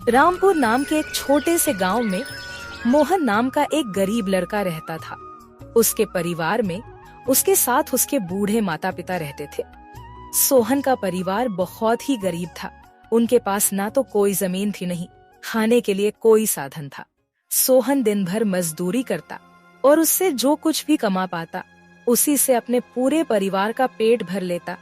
रामपुर नाम के एक छोटे से गांव में मोहन नाम का एक गरीब लड़का रहता था। उसके परिवार में उसके साथ उसके बूढ़े माता पिता रहते थे। सोहन का परिवार बहुत ही गरीब था। उनके पास ना तो कोई जमीन थी, नहीं खाने के लिए कोई साधन था। सोहन दिन भर मजदूरी करता और उससे जो कुछ भी कमा पाता उसी से अपने पूरे परिवार का पेट भर लेता।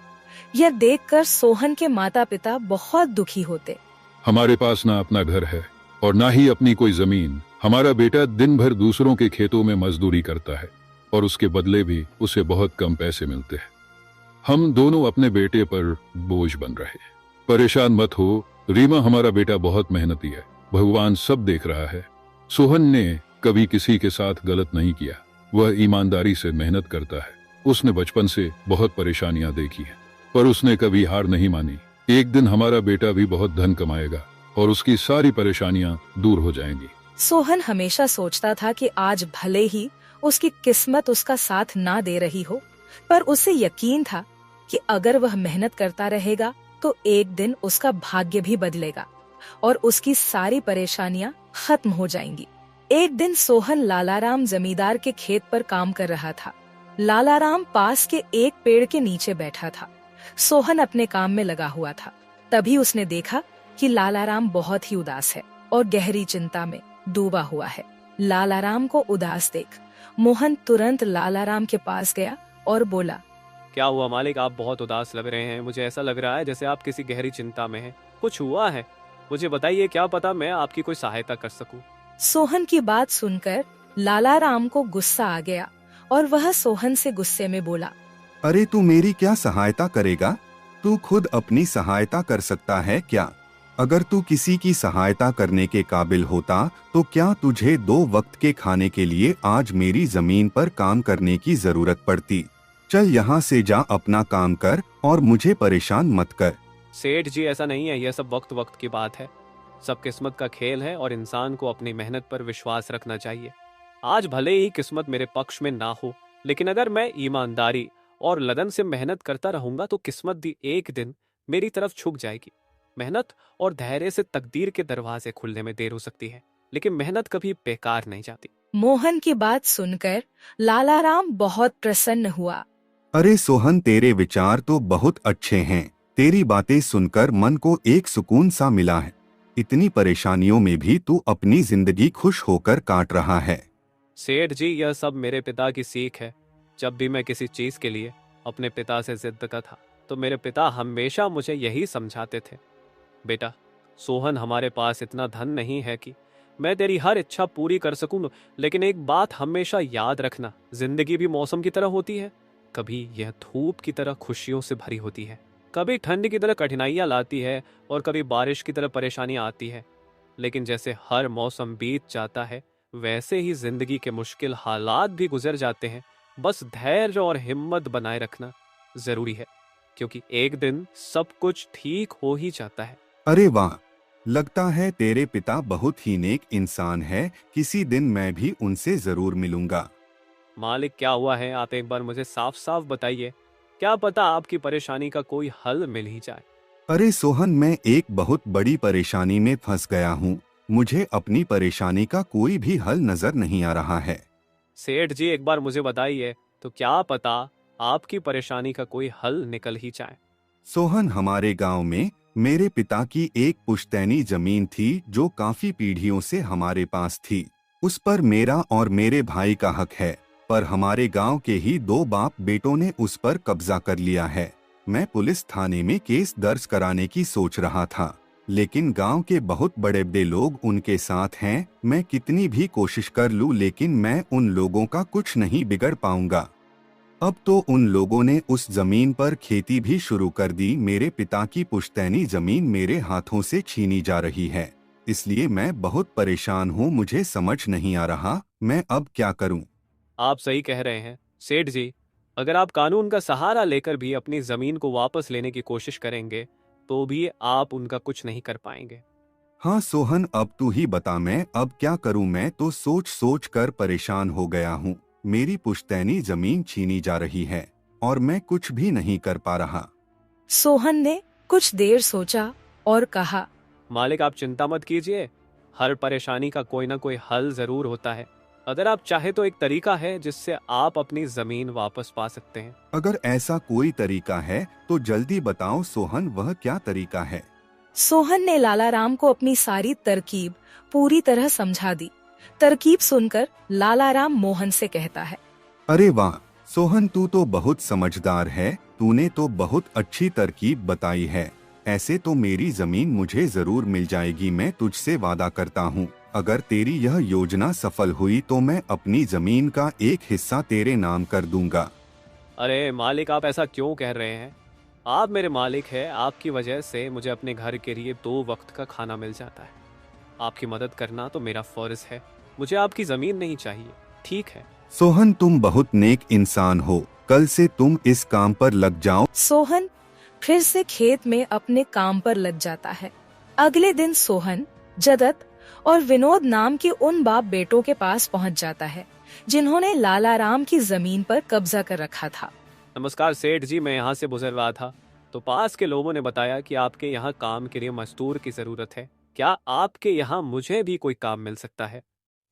यह देखकर सोहन के माता पिता बहुत दुखी होते। हमारे पास ना अपना घर है और ना ही अपनी कोई जमीन। हमारा बेटा दिन भर दूसरों के खेतों में मजदूरी करता है और उसके बदले भी उसे बहुत कम पैसे मिलते हैं। हम दोनों अपने बेटे पर बोझ बन रहे। परेशान मत हो रीमा, हमारा बेटा बहुत मेहनती है, भगवान सब देख रहा है। सोहन ने कभी किसी के साथ गलत नहीं किया, वह ईमानदारी से मेहनत करता है। उसने बचपन से बहुत परेशानियां देखी हैं, पर उसने कभी हार नहीं मानी। एक दिन हमारा बेटा भी बहुत धन कमाएगा और उसकी सारी परेशानियां दूर हो जाएंगी। सोहन हमेशा सोचता था कि आज भले ही उसकी किस्मत उसका साथ ना दे रही हो, पर उसे यकीन था कि अगर वह मेहनत करता रहेगा तो एक दिन उसका भाग्य भी बदलेगा और उसकी सारी परेशानियां खत्म हो जाएंगी। एक दिन सोहन लालाराम जमींदार के खेत पर काम कर रहा था। लालाराम पास के एक पेड़ के नीचे बैठा था। सोहन अपने काम में लगा हुआ था। तभी उसने देखा कि लालाराम बहुत ही उदास है और गहरी चिंता में डूबा हुआ है। लालाराम को उदास देख मोहन तुरंत लालाराम के पास गया और बोला, क्या हुआ मालिक, आप बहुत उदास लग रहे हैं। मुझे ऐसा लग रहा है जैसे आप किसी गहरी चिंता में हैं। कुछ हुआ है? मुझे बताइए, क्या पता मैं आपकी कोई सहायता कर सकूं। सोहन की बात सुनकर लालाराम को गुस्सा आ गया और वह सोहन से गुस्से में बोला, अरे तू मेरी क्या सहायता करेगा? तू खुद अपनी सहायता कर सकता है क्या? अगर तू किसी की सहायता करने के काबिल होता तो क्या तुझे 2 वक्त के खाने के लिए आज मेरी जमीन पर काम करने की जरूरत पड़ती? चल यहाँ से जा, अपना काम कर और मुझे परेशान मत कर। सेठ जी, ऐसा नहीं है, यह सब वक्त वक्त की बात है। सब किस्मत का खेल है और इंसान को अपनी मेहनत पर विश्वास रखना चाहिए। आज भले ही किस्मत मेरे पक्ष में ना हो, लेकिन अगर मैं ईमानदारी और लगन से मेहनत करता रहूंगा तो किस्मत भी एक दिन मेरी तरफ झुक जाएगी। मेहनत और धैर्य से तकदीर के दरवाजे खुलने में देर हो सकती है, लेकिन मेहनत कभी बेकार नहीं जाती। मोहन की बात सुनकर लालाराम बहुत प्रसन्न हुआ। अरे सोहन, तेरे विचार तो बहुत अच्छे हैं। तेरी बातें सुनकर मन को एक सुकून सा मिला है। इतनी परेशानियों में भी तू अपनी जिंदगी खुश होकर काट रहा है। सेठ जी, यह सब मेरे पिता की सीख है। जब भी मैं किसी चीज के लिए अपने पिता से जिद करता था तो मेरे पिता हमेशा मुझे यही समझाते थे, बेटा सोहन, हमारे पास इतना धन नहीं है कि मैं तेरी हर इच्छा पूरी कर सकूं, लेकिन एक बात हमेशा याद रखना, जिंदगी भी मौसम की तरह होती है। कभी यह धूप की तरह खुशियों से भरी होती है, कभी ठंड की तरह कठिनाइयां लाती है और कभी बारिश की तरह परेशानियां आती है। लेकिन जैसे हर मौसम बीत जाता है वैसे ही जिंदगी के मुश्किल हालात भी गुजर जाते हैं। बस धैर्य और हिम्मत बनाए रखना जरूरी है, क्योंकि एक दिन सब कुछ ठीक हो ही जाता है। अरे वाह, लगता है तेरे पिता बहुत ही नेक इंसान है। किसी दिन मैं भी उनसे जरूर मिलूंगा। मालिक, क्या हुआ है? आप एक बार मुझे साफ साफ बताइए, क्या पता आपकी परेशानी का कोई हल मिल ही जाए। अरे सोहन, मैं एक बहुत बड़ी परेशानी में फंस गया हूँ। मुझे अपनी परेशानी का कोई भी हल नजर नहीं आ रहा है। सेठ जी, एक बार मुझे बताइए तो क्या पता आपकी परेशानी का कोई हल निकल ही जाए। सोहन, हमारे गांव में मेरे पिता की एक पुश्तैनी जमीन थी जो काफी पीढ़ियों से हमारे पास थी। उस पर मेरा और मेरे भाई का हक है, पर हमारे गांव के ही 2 बाप बेटों ने उस पर कब्जा कर लिया है। मैं पुलिस थाने में केस दर्ज कराने की सोच रहा था, लेकिन गांव के बहुत बड़े बड़े लोग उनके साथ हैं। मैं कितनी भी कोशिश कर लूं, लेकिन मैं उन लोगों का कुछ नहीं बिगड़ पाऊंगा। अब तो उन लोगों ने उस जमीन पर खेती भी शुरू कर दी। मेरे पिता की पुश्तैनी जमीन मेरे हाथों से छीनी जा रही है, इसलिए मैं बहुत परेशान हूँ। मुझे समझ नहीं आ रहा मैं अब क्या करूँ। आप सही कह रहे हैं सेठ जी, अगर आप कानून का सहारा लेकर भी अपनी जमीन को वापस लेने की कोशिश करेंगे तो भी आप उनका कुछ नहीं कर पाएंगे। हाँ सोहन, अब तू ही बता, मैं अब क्या करूँ? मैं तो सोच सोच कर परेशान हो गया हूँ। मेरी पुश्तैनी जमीन छीनी जा रही है और मैं कुछ भी नहीं कर पा रहा। सोहन ने कुछ देर सोचा और कहा, मालिक आप चिंता मत कीजिए, हर परेशानी का कोई ना कोई हल जरूर होता है। अगर आप चाहे तो एक तरीका है जिससे आप अपनी जमीन वापस पा सकते हैं। अगर ऐसा कोई तरीका है तो जल्दी बताओ सोहन, वह क्या तरीका है? सोहन ने लालाराम को अपनी सारी तरकीब पूरी तरह समझा दी। तरकीब सुनकर लालाराम मोहन से कहता है, अरे वाह सोहन, तू तो बहुत समझदार है, तूने तो बहुत अच्छी तरकीब बताई है। ऐसे तो मेरी जमीन मुझे जरूर मिल जाएगी, मैं तुझसे वादा करता हूँ। अगर तेरी यह योजना सफल हुई तो मैं अपनी जमीन का एक हिस्सा तेरे नाम कर दूंगा। अरे मालिक, आप ऐसा क्यों कह रहे हैं? आप मेरे मालिक हैं, आपकी वजह से मुझे अपने घर के लिए 2 वक्त का खाना मिल जाता है। आपकी मदद करना तो मेरा फर्ज है, मुझे आपकी जमीन नहीं चाहिए, ठीक है? सोहन तुम बहुत नेक इंसान हो, कल से तुम इस काम पर लग जाओ। सोहन फिर से खेत में अपने काम पर लग जाता है। अगले दिन सोहन जगत और विनोद नाम के उन बाप बेटों के पास पहुंच जाता है जिन्होंने लालाराम की जमीन पर कब्जा कर रखा था। नमस्कार सेठ जी, मैं यहाँ से गुजर रहा था तो पास के लोगों ने बताया कि आपके यहाँ काम के लिए मजदूर की जरूरत है। क्या आपके यहाँ मुझे भी कोई काम मिल सकता है?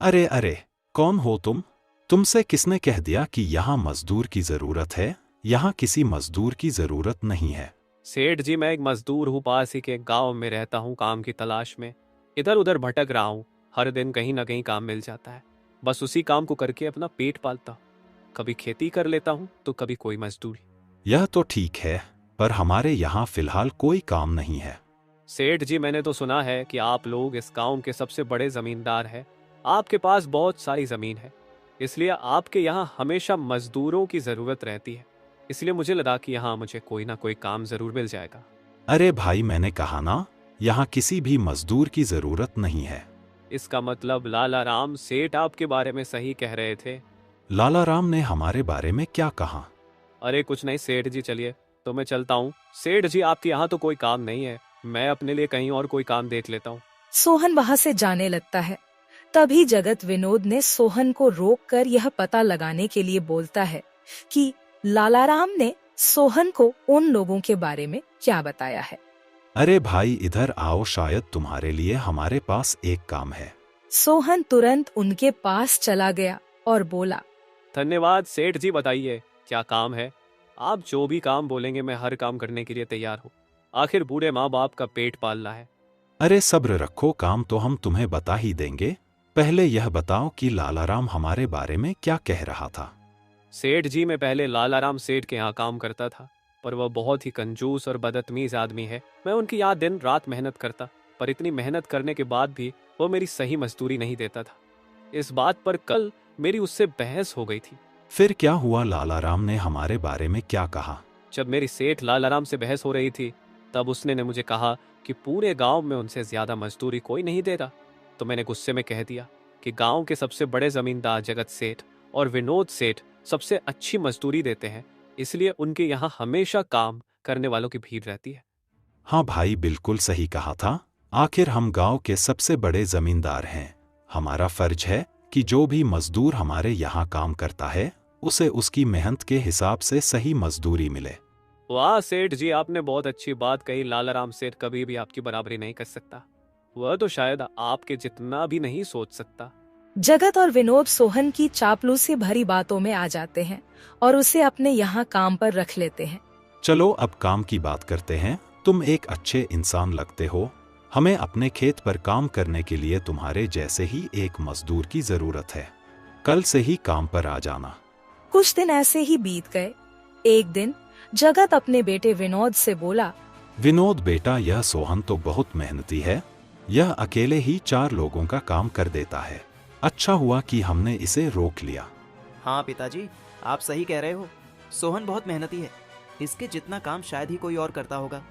अरे अरे, कौन हो तुम? तुमसे किसने कह दिया कि यहाँ मजदूर की जरूरत है? यहाँ किसी मजदूर की जरूरत नहीं है। सेठ जी, मैं एक मजदूर हूँ, पास ही के गांव में रहता हूँ, काम की तलाश में इधर उधर भटक रहा हूँ। हर दिन कहीं ना कहीं काम मिल जाता है, बस उसी काम को करके अपना पेट पालता हूँ। कभी खेती कर लेता हूँ तो कभी कोई मजदूरी। यह तो ठीक है, पर हमारे यहाँ फिलहाल कोई काम नहीं है। सेठ जी, मैंने तो सुना है कि आप लोग इस गांव के सबसे बड़े जमींदार हैं, आपके पास बहुत सारी जमीन है, इसलिए आपके यहाँ हमेशा मजदूरों की जरूरत रहती है। इसलिए मुझे लगा कि यहाँ मुझे कोई ना कोई काम जरूर मिल जाएगा। अरे भाई, मैंने कहा ना, यहाँ किसी भी मजदूर की जरूरत नहीं है। इसका मतलब लालाराम सेठ आपके बारे में सही कह रहे थे? लालाराम ने हमारे बारे में क्या कहा? अरे कुछ नहीं सेठ जी, चलिए तो मैं चलता हूँ। सेठ जी, आपके यहाँ तो कोई काम नहीं है, मैं अपने लिए कहीं और कोई काम देख लेता हूँ। सोहन वहाँ से जाने लगता है। तभी जगत विनोद ने सोहन को रोककर यह पता लगाने के लिए बोलता है कि लालाराम ने सोहन को उन लोगों के बारे में क्या बताया है। अरे भाई, इधर आओ, शायद तुम्हारे लिए हमारे पास एक काम है। सोहन तुरंत उनके पास चला गया और बोला, धन्यवाद सेठ जी, बताइए क्या काम है? आप जो भी काम बोलेंगे मैं हर काम करने के लिए तैयार हूँ, आखिर बूढ़े माँ बाप का पेट पालना है। अरे सब्र रखो, काम तो हम तुम्हें बता ही देंगे। पहले यह बताओ कि लालाराम हमारे बारे में क्या कह रहा था। सेठ जी, मैं पहले लालाराम सेठ के यहाँ काम करता था, पर वह बहुत ही कंजूस और बदतमीज आदमी है। मैं उनकी यहाँ दिन रात मेहनत करता, पर इतनी मेहनत करने के बाद भी वो मेरी सही मजदूरी नहीं देता था। इस बात पर कल मेरी उससे बहस हो गई थी। फिर क्या हुआ? लालाराम ने हमारे बारे में क्या कहा? जब मेरी सेठ लालाराम से बहस हो रही थी तब उसने ने मुझे कहा कि पूरे गांव में उनसे ज्यादा मजदूरी कोई नहीं दे रहा। तो मैंने गुस्से में कह दिया कि गांव के सबसे बड़े जमींदार जगत सेठ और विनोद सेठ सबसे अच्छी मजदूरी देते हैं, इसलिए उनके यहाँ हमेशा काम करने वालों की भीड़ रहती है। हाँ भाई, बिल्कुल सही कहा था। आखिर हम गांव के सबसे बड़े जमींदार हैं। हमारा फर्ज है कि जो भी मजदूर हमारे यहाँ काम करता है उसे उसकी मेहनत के हिसाब से सही मजदूरी मिले। वाह सेठ जी, आपने बहुत अच्छी बात कही। लालाराम सेठ कभी भी आपकी बराबरी नहीं कर सकता, वह तो शायद आपके जितना भी नहीं सोच सकता। जगत और विनोद सोहन की चापलूसी भरी बातों में आ जाते हैं और उसे अपने यहाँ काम पर रख लेते हैं। चलो अब काम की बात करते हैं। तुम एक अच्छे इंसान लगते हो, हमें अपने खेत पर काम करने के लिए तुम्हारे जैसे ही एक मजदूर की जरूरत है। कल से ही काम पर आ जाना। कुछ दिन ऐसे ही बीत गए। एक दिन जगत अपने बेटे विनोद से बोला, विनोद बेटा, यह सोहन तो बहुत मेहनती है, यह अकेले ही 4 लोगों का काम कर देता है। अच्छा हुआ कि हमने इसे रोक लिया। हाँ पिताजी, आप सही कह रहे हो, सोहन बहुत मेहनती है, इसके जितना काम शायद ही कोई और करता होगा।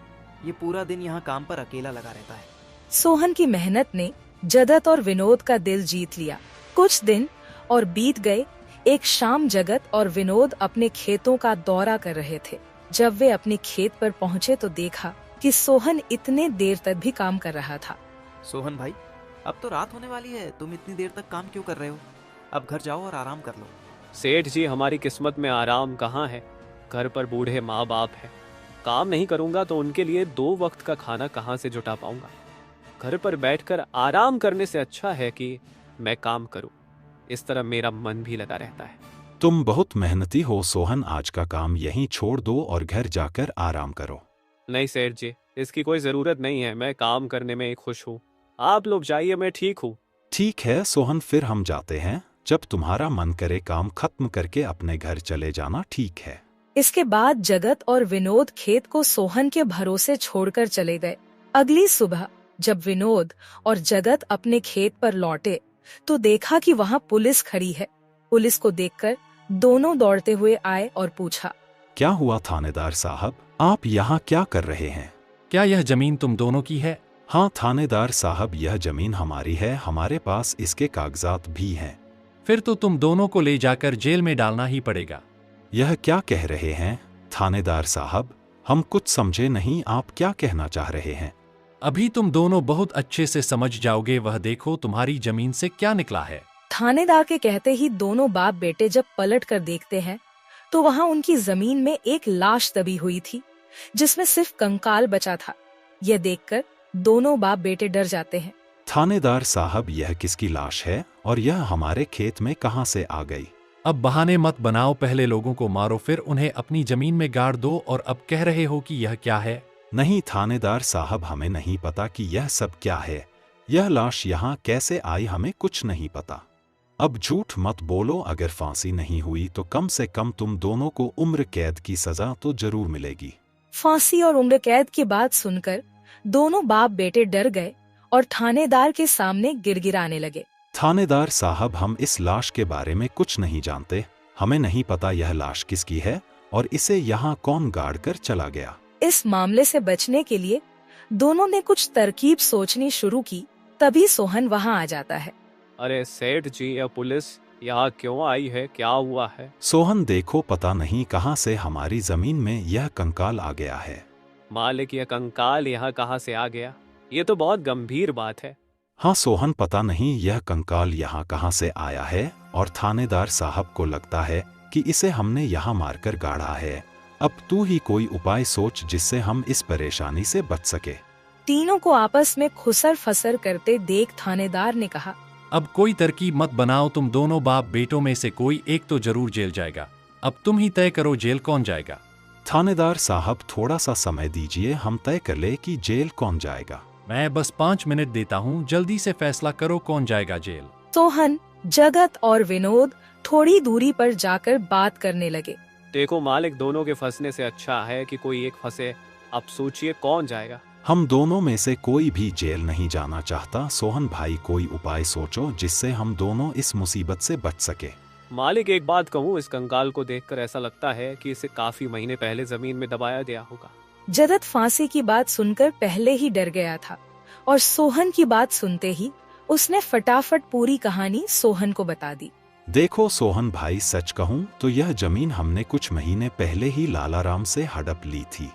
ये पूरा दिन यहाँ काम पर अकेला लगा रहता है। सोहन की मेहनत ने जगत और विनोद का दिल जीत लिया। कुछ दिन और बीत गए। एक शाम जगत और विनोद अपने खेतों का दौरा कर रहे थे। जब वे अपने खेत पर पहुँचे तो देखा कि सोहन इतने देर तक भी काम कर रहा था। सोहन भाई, अब तो रात होने वाली है, तुम इतनी देर तक काम क्यों कर रहे हो? अब घर जाओ और आराम कर लो। सेठ जी, हमारी किस्मत में आराम कहाँ है? घर पर बूढ़े माँ बाप है, काम नहीं करूंगा तो उनके लिए 2 वक्त का खाना कहाँ से जुटा पाऊंगा? घर पर बैठकर आराम करने से अच्छा है कि मैं काम करूं। इस तरह मेरा मन भी लगा रहता है। तुम बहुत मेहनती हो सोहन, आज का काम यहीं छोड़ दो और घर जाकर आराम करो। नहीं सेठ जी, इसकी कोई जरूरत नहीं है। मैं काम करने में खुश हूँ। आप लोग जाइए, मैं ठीक हूँ। ठीक है सोहन, फिर हम जाते हैं। जब तुम्हारा मन करे काम खत्म करके अपने घर चले जाना, ठीक है। इसके बाद जगत और विनोद खेत को सोहन के भरोसे छोड़कर चले गए। अगली सुबह जब विनोद और जगत अपने खेत पर लौटे तो देखा कि वहाँ पुलिस खड़ी है। पुलिस को देखकर दोनों दौड़ते हुए आए और पूछा, क्या हुआ थानेदार साहब, आप यहाँ क्या कर रहे हैं? क्या यह जमीन तुम दोनों की है? हाँ थानेदार साहब, यह जमीन हमारी है, हमारे पास इसके कागजात भी हैं। फिर तो तुम दोनों को ले जाकर जेल में डालना ही पड़ेगा। यह क्या कह रहे हैं थानेदार साहब, हम कुछ समझे नहीं, आप क्या कहना चाह रहे हैं? अभी तुम दोनों बहुत अच्छे से समझ जाओगे। वह देखो तुम्हारी जमीन से क्या निकला है। थानेदार के कहते ही दोनों बाप बेटे जब पलट कर देखते हैं तो वहाँ उनकी जमीन में एक लाश दबी हुई थी जिसमें सिर्फ कंकाल बचा था। यह देखकर दोनों बाप बेटे डर जाते हैं। थानेदार साहब, यह किसकी लाश है और यह हमारे खेत में कहाँ से आ गई? अब बहाने मत बनाओ, पहले लोगों को मारो फिर उन्हें अपनी जमीन में गाड़ दो और अब कह रहे हो कि यह क्या है? नहीं थानेदार साहब, हमें नहीं पता कि यह सब क्या है। यह लाश यहाँ कैसे आई, हमें कुछ नहीं पता। अब झूठ मत बोलो, अगर फांसी नहीं हुई तो कम से कम तुम दोनों को उम्र कैद की सजा तो जरूर मिलेगी। फांसी और उम्र कैद की बात सुनकर दोनों बाप बेटे डर गए और थानेदार के सामने गिड़गिड़ाने लगे। थानेदार साहब, हम इस लाश के बारे में कुछ नहीं जानते। हमें नहीं पता यह लाश किसकी है और इसे यहाँ कौन गाड़ कर चला गया। इस मामले से बचने के लिए दोनों ने कुछ तरकीब सोचनी शुरू की। तभी सोहन वहाँ आ जाता है। अरे सेठ जी, यह पुलिस यहाँ क्यों आई है? क्या हुआ है? सोहन देखो, पता नहीं कहाँ से हमारी जमीन में यह कंकाल आ गया है। मालिक, यह कंकाल यहाँ कहाँ से आ गया? ये तो बहुत गंभीर बात है। हाँ सोहन, पता नहीं यह कंकाल यहाँ कहाँ से आया है और थानेदार साहब को लगता है कि इसे हमने यहाँ मारकर गाड़ा है। अब तू ही कोई उपाय सोच जिससे हम इस परेशानी से बच सके। तीनों को आपस में खुसर फसर करते देख थानेदार ने कहा, अब कोई तरकीब मत बनाओ, तुम दोनों बाप बेटों में से कोई एक तो जरूर जेल जाएगा। अब तुम ही तय करो जेल कौन जाएगा। थानेदार साहब, थोड़ा सा समय दीजिए, हम तय कर ले कि जेल कौन जाएगा। मैं बस 5 मिनट देता हूँ, जल्दी से फैसला करो कौन जाएगा जेल। सोहन, जगत और विनोद थोड़ी दूरी पर जाकर बात करने लगे। देखो मालिक, दोनों के फंसने से अच्छा है कि कोई एक फंसे। अब सोचिए कौन जाएगा। हम दोनों में से कोई भी जेल नहीं जाना चाहता। सोहन भाई, कोई उपाय सोचो जिससे हम दोनों इस मुसीबत से बच सके। मालिक, एक बात कहूँ, इस कंकाल को देखकर ऐसा लगता है कि इसे काफी महीने पहले जमीन में दबाया गया होगा। जगत फांसी की बात सुनकर पहले ही डर गया था और सोहन की बात सुनते ही उसने फटाफट पूरी कहानी सोहन को बता दी। देखो सोहन भाई, सच कहूँ तो यह जमीन हमने कुछ महीने पहले ही लालाराम से हड़प ली थी।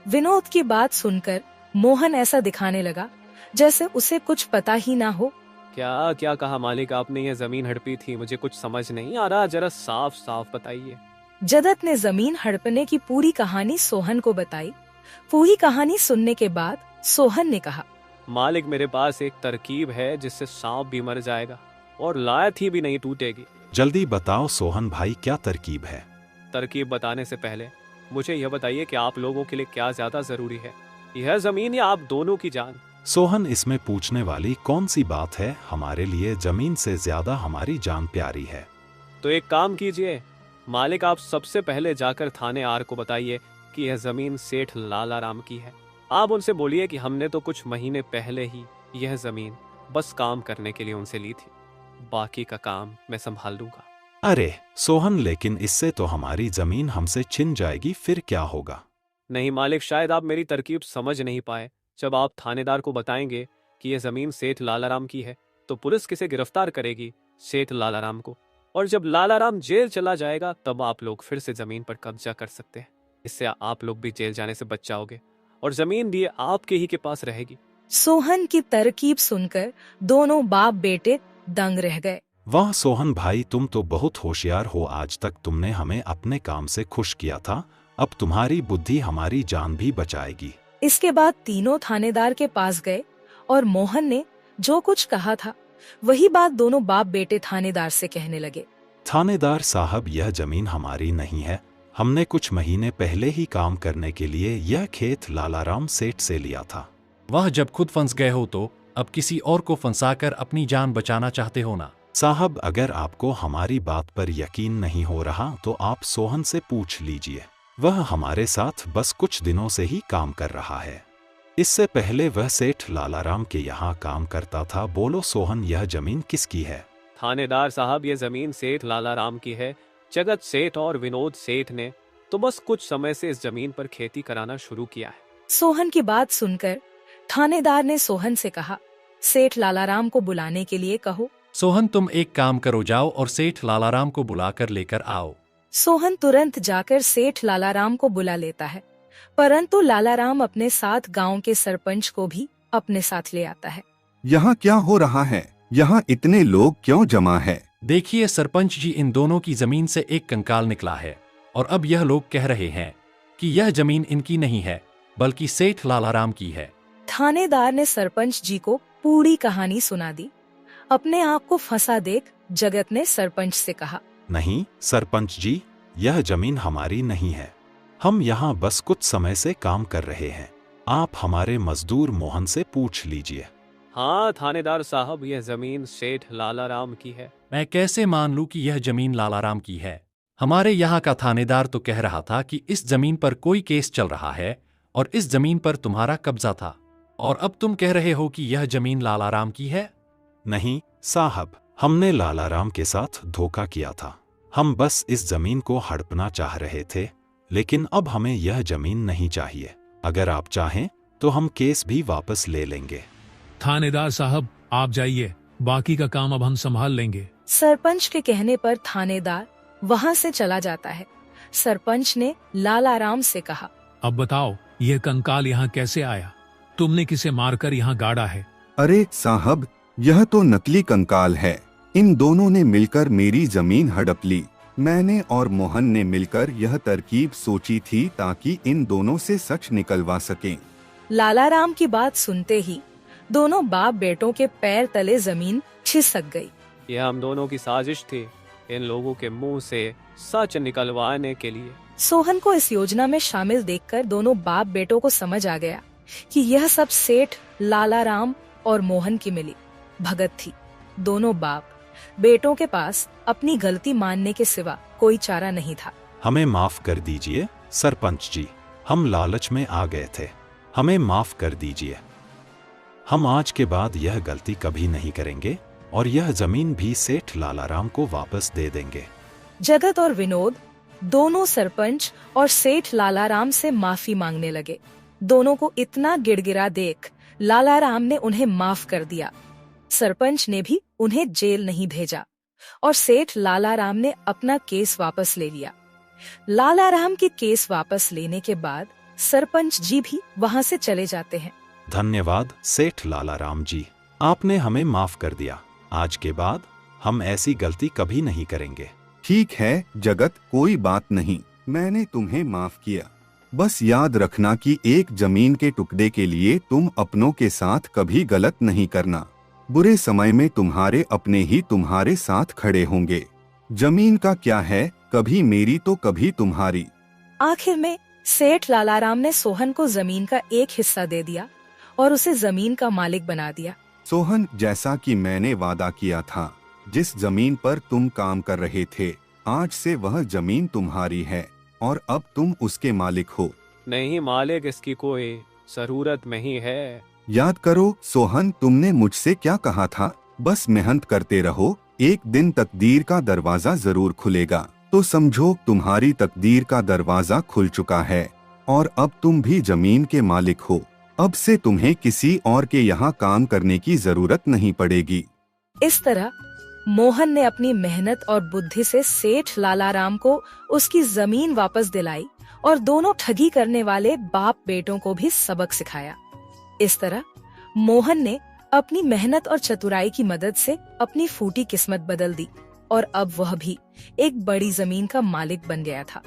विनोद की बात सुनकर मोहन ऐसा दिखाने लगा जैसे उसे कुछ पता ही ना हो। क्या क्या कहा मालिक आपने? ये जमीन हड़पी थी, मुझे कुछ समझ नहीं आ रहा, जरा साफ साफ बताइए। जगत ने जमीन हड़पने की पूरी कहानी सोहन को बताई। पूरी कहानी सुनने के बाद सोहन ने कहा, मालिक, मेरे पास एक तरकीब है जिससे सांप भी मर जाएगा और लायत ही भी नहीं टूटेगी। जल्दी बताओ सोहन भाई, क्या तरकीब है? तरकीब बताने से पहले मुझे यह बताइए कि आप लोगों के लिए क्या ज्यादा जरूरी है, यह जमीन या आप दोनों की जान? सोहन, इसमें पूछने वाली कौन सी बात है? हमारे लिए जमीन से ज्यादा हमारी जान प्यारी है। तो एक काम कीजिए मालिक, आप सबसे पहले जाकर थाने आर को बताइए कि यह जमीन सेठ लालाराम की है। आप उनसे बोलिए कि हमने तो कुछ महीने पहले ही यह जमीन बस काम करने के लिए उनसे ली थी, बाकी का काम मैं संभाल लूंगा। अरे सोहन, लेकिन इससे तो हमारी जमीन हमसे छिन जाएगी, फिर क्या होगा? नहीं मालिक, शायद आप मेरी तरकीब समझ नहीं पाए। जब आप थानेदार को बताएंगे कि यह जमीन सेठ लालाराम की है तो पुलिस किसे गिरफ्तार करेगी? सेठ लालाराम को। और जब लालाराम जेल चला जाएगा तब आप लोग फिर से जमीन पर कब्जा कर सकते हैं। इससे आप लोग भी जेल जाने से बच जाओगे और जमीन भी आपके ही के पास रहेगी। सोहन की तरकीब सुनकर दोनों बाप बेटे दंग रह गए। वाह सोहन भाई, तुम तो बहुत होशियार हो। आज तक तुमने हमें अपने काम से खुश किया था, अब तुम्हारी बुद्धि हमारी जान भी बचाएगी। इसके बाद तीनों थानेदार के पास गए और मोहन ने जो कुछ कहा था वही बात दोनों बाप बेटे थानेदार से कहने लगे। थानेदार साहब, यह जमीन हमारी नहीं है। हमने कुछ महीने पहले ही काम करने के लिए यह खेत लालाराम सेठ से लिया था। वह जब खुद फंस गए हो तो अब किसी और को फंसाकर अपनी जान बचाना चाहते हो ना? साहब, अगर आपको हमारी बात पर यकीन नहीं हो रहा तो आप सोहन से पूछ लीजिए। वह हमारे साथ बस कुछ दिनों से ही काम कर रहा है। इससे पहले वह सेठ लालाराम के यहाँ काम करता था। बोलो सोहन, यह जमीन किसकी है? थानेदार साहब, ये जमीन सेठ लालाराम की है। जगत सेठ और विनोद सेठ ने तो बस कुछ समय से इस जमीन पर खेती कराना शुरू किया है। सोहन की बात सुनकर थानेदार ने सोहन से कहा, सेठ लालाराम को बुलाने के लिए कहो। सोहन, तुम एक काम करो, जाओ और सेठ लालाराम को बुलाकर लेकर आओ। सोहन तुरंत जाकर सेठ लालाराम को बुला लेता है, परंतु लालाराम अपने साथ गांव के सरपंच को भी अपने साथ ले आता है। यहाँ क्या हो रहा है? यहाँ इतने लोग क्यों जमा है? देखिए सरपंच जी, इन दोनों की जमीन से एक कंकाल निकला है और अब यह लोग कह रहे हैं कि यह जमीन इनकी नहीं है बल्कि सेठ लालाराम की है। थानेदार ने सरपंच जी को पूरी कहानी सुना दी। अपने आप को फंसा देख जगत ने सरपंच से कहा, नहीं सरपंच जी, यह जमीन हमारी नहीं है। हम यहाँ बस कुछ समय से काम कर रहे हैं। आप हमारे मजदूर मोहन से पूछ लीजिए। हाँ थानेदार साहब, यह जमीन सेठ लालाराम की है। मैं कैसे मान लूं कि यह जमीन लालाराम की है? हमारे यहाँ का थानेदार तो कह रहा था कि इस जमीन पर कोई केस चल रहा है और इस जमीन पर तुम्हारा कब्जा था, और अब तुम कह रहे हो कि यह जमीन लालाराम की है। नहीं साहब, हमने लालाराम के साथ धोखा किया था। हम बस इस जमीन को हड़पना चाह रहे थे, लेकिन अब हमें यह जमीन नहीं चाहिए। अगर आप चाहें तो हम केस भी वापस ले लेंगे। थानेदार साहब, आप जाइए, बाकी का काम अब हम संभाल लेंगे। सरपंच के कहने पर थानेदार वहां से चला जाता है। सरपंच ने लालाराम से कहा, अब बताओ, यह कंकाल यहाँ कैसे आया? तुमने किसे मारकर यहाँ गाड़ा है? अरे साहब, यह तो नकली कंकाल है। इन दोनों ने मिलकर मेरी जमीन हड़प ली। मैंने और मोहन ने मिलकर यह तरकीब सोची थी ताकि इन दोनों से सच निकलवा सकें। लालाराम की बात सुनते ही दोनों बाप बेटों के पैर तले जमीन खिसक गई। यह हम दोनों की साजिश थी, इन लोगों के मुंह से सच निकलवाने के लिए। सोहन को इस योजना में शामिल देखकर दोनों बाप बेटों को समझ आ गया कि यह सब सेठ लालाराम और मोहन की मिली भगत थी। दोनों बाप बेटों के पास अपनी गलती मानने के सिवा कोई चारा नहीं था। हमें माफ कर दीजिए सरपंच जी, हम लालच में आ गए थे। हमें माफ कर दीजिए। हम आज के बाद यह गलती कभी नहीं करेंगे और यह जमीन भी सेठ लालाराम को वापस दे देंगे। जगत और विनोद दोनों सरपंच और सेठ लालाराम से माफी मांगने लगे। दोनों को इतना गिड़गिड़ा देख लालाराम ने उन्हें माफ कर दिया। सरपंच ने भी उन्हें जेल नहीं भेजा और सेठ लालाराम ने अपना केस वापस ले लिया। लालाराम के केस वापस लेने के बाद सरपंच जी भी वहां से चले जाते हैं। धन्यवाद सेठ लालाराम जी, आपने हमें माफ कर दिया। आज के बाद हम ऐसी गलती कभी नहीं करेंगे। ठीक है जगत, कोई बात नहीं, मैंने तुम्हें माफ किया। बस याद रखना कि एक जमीन के टुकड़े के लिए तुम अपनों के साथ कभी गलत नहीं करना। बुरे समय में तुम्हारे अपने ही तुम्हारे साथ खड़े होंगे। जमीन का क्या है, कभी मेरी तो कभी तुम्हारी। आखिर में सेठ लालाराम ने सोहन को जमीन का एक हिस्सा दे दिया और उसे जमीन का मालिक बना दिया। सोहन, जैसा कि मैंने वादा किया था, जिस जमीन पर तुम काम कर रहे थे, आज से वह जमीन तुम्हारी है और अब तुम उसके मालिक हो। नहीं मालिक, इसकी कोई जरूरत नहीं है। याद करो सोहन, तुमने मुझसे क्या कहा था? बस मेहनत करते रहो, एक दिन तकदीर का दरवाजा जरूर खुलेगा। तो समझो तुम्हारी तकदीर का दरवाजा खुल चुका है और अब तुम भी जमीन के मालिक हो। अब से तुम्हें किसी और के यहाँ काम करने की जरूरत नहीं पड़ेगी। इस तरह मोहन ने अपनी मेहनत और बुद्धि से सेठ लालाराम को उसकी जमीन वापस दिलाई और दोनों ठगी करने वाले बाप बेटों को भी सबक सिखाया। इस तरह मोहन ने अपनी मेहनत और चतुराई की मदद से अपनी फूटी किस्मत बदल दी और अब वह भी एक बड़ी जमीन का मालिक बन गया था।